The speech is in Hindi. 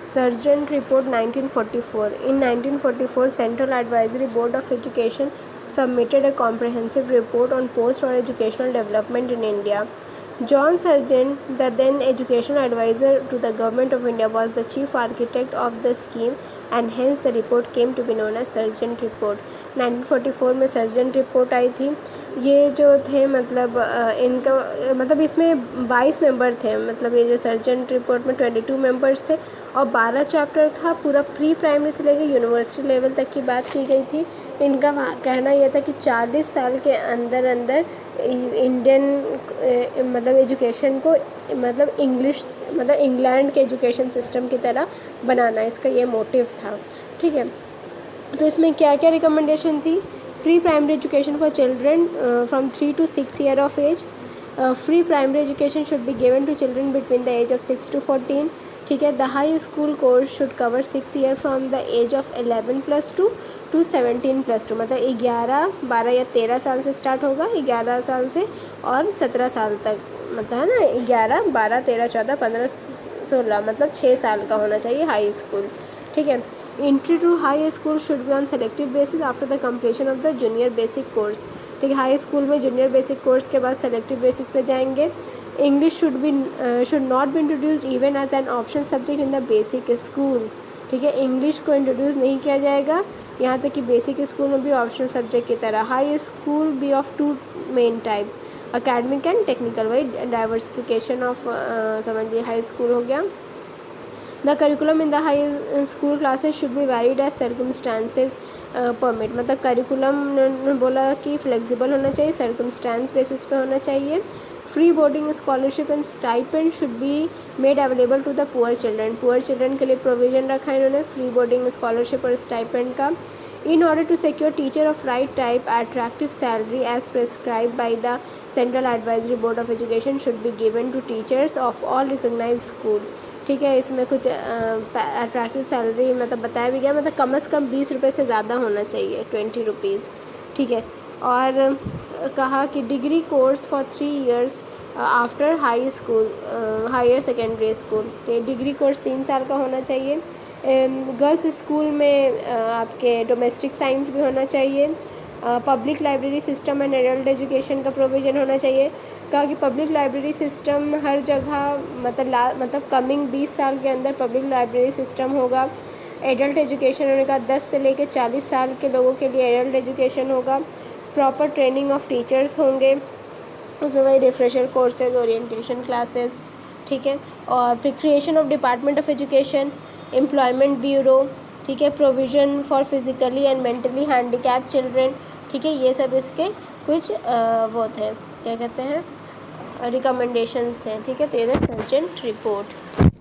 Sargent Report 1944. In 1944, Central Advisory Board of Education submitted a comprehensive report on post or educational development in India. John Sargent, the then education advisor to the government of India, was the chief architect of the scheme, and hence the report came to be known as Sargent Report. 1944 में सर्जेंट रिपोर्ट आई थी. ये जो थे मतलब इनका मतलब इसमें 22 मेंबर थे. मतलब ये जो सर्जेंट रिपोर्ट में 22 मेंबर्स थे और 12 चैप्टर था. पूरा प्री प्राइमरी से लेकर यूनिवर्सिटी लेवल तक की बात की गई थी. इनका कहना यह था कि 40 साल के अंदर अंदर इंडियन मतलब एजुकेशन को मतलब इंग्लिश मतलब इंग्लैंड के एजुकेशन सिस्टम की तरह बनाना, इसका ये मोटिव था. ठीक है. तो इसमें क्या क्या रिकमेंडेशन थी. Pre primary education for children from 3 to 6 year of age. Free primary education should be given to children between the age of 6 to 14. ठीक है. The high school course should cover 6 year from the age of 11+2 to 17+2. मतलब 11, 12 या 13 साल से स्टार्ट होगा, 11 साल से और 17 साल तक. मतलब है ना 11, 12, 13, 14, 15, 16 मतलब 6 साल का होना चाहिए हाई स्कूल. ठीक है. Entry to high school should be on selective basis after the completion of the junior basic course. ठीक है. हाई स्कूल में जूनियर बेसिक कोर्स के बाद सेलेक्टिव बेसिस पे जाएंगे. English should not be introduced even as an optional subject in the basic school. ठीक है. इंग्लिश को इंट्रोड्यूस नहीं किया जाएगा यहाँ तक कि बेसिक स्कूल में भी ऑप्शनल सब्जेक्ट की तरह. High school be of 2 main types, academic and technical. वही डाइवर्सिफिकेशन ऑफ समझिए हाई स्कूल हो गया. The curriculum in the high school classes should be varied as circumstances permit. मतलब करिकुलम ने बोला कि फ्लेक्सिबल होना चाहिए, सर्कमस्टांस बेसिस पे होना चाहिए. Free boarding scholarship and stipend should be made available to the poor children. Poor children के लिए प्रोविज़न रखा है इन्होंने फ्री बोर्डिंग स्कॉलरशिप और स्टाइपेंड का. In order to secure teacher of right type, attractive salary as prescribed by the Central Advisory Board of Education should be given to teachers of all recognized school. ठीक है. इसमें कुछ अट्रैक्टिव सैलरी मतलब बताया भी गया, मतलब कम से कम 20 रुपये से ज़्यादा होना चाहिए, 20 रुपीज़. ठीक है. और कहा कि degree course for 3 years after high school higher secondary school. तो डिग्री कोर्स 3 साल का होना चाहिए. गर्ल्स स्कूल में आपके डोमेस्टिक साइंस भी होना चाहिए. Public library system and adult education का प्रोविज़न होना चाहिए. कहा कि पब्लिक लाइब्रेरी सिस्टम हर जगह मतलब कमिंग 20 साल के अंदर पब्लिक लाइब्रेरी सिस्टम होगा. एडल्ट एजुकेशन होने का 10 से लेकर 40 साल के लोगों के लिए एडल्ट एजुकेशन होगा. प्रॉपर ट्रेनिंग ऑफ टीचर्स होंगे, उसमें वही रिफ्रेशर कोर्सेज, ओरिएंटेशन क्लासेस. ठीक है. और फिर creation of department of education, employment bureau. ठीक है. Provision for physically and mentally handicap children. ठीक है. ये सब इसके कुछ वो थे क्या कहते हैं रिकमेंडेशंस हैं. ठीक है. तो ये सर्जेंट रिपोर्ट.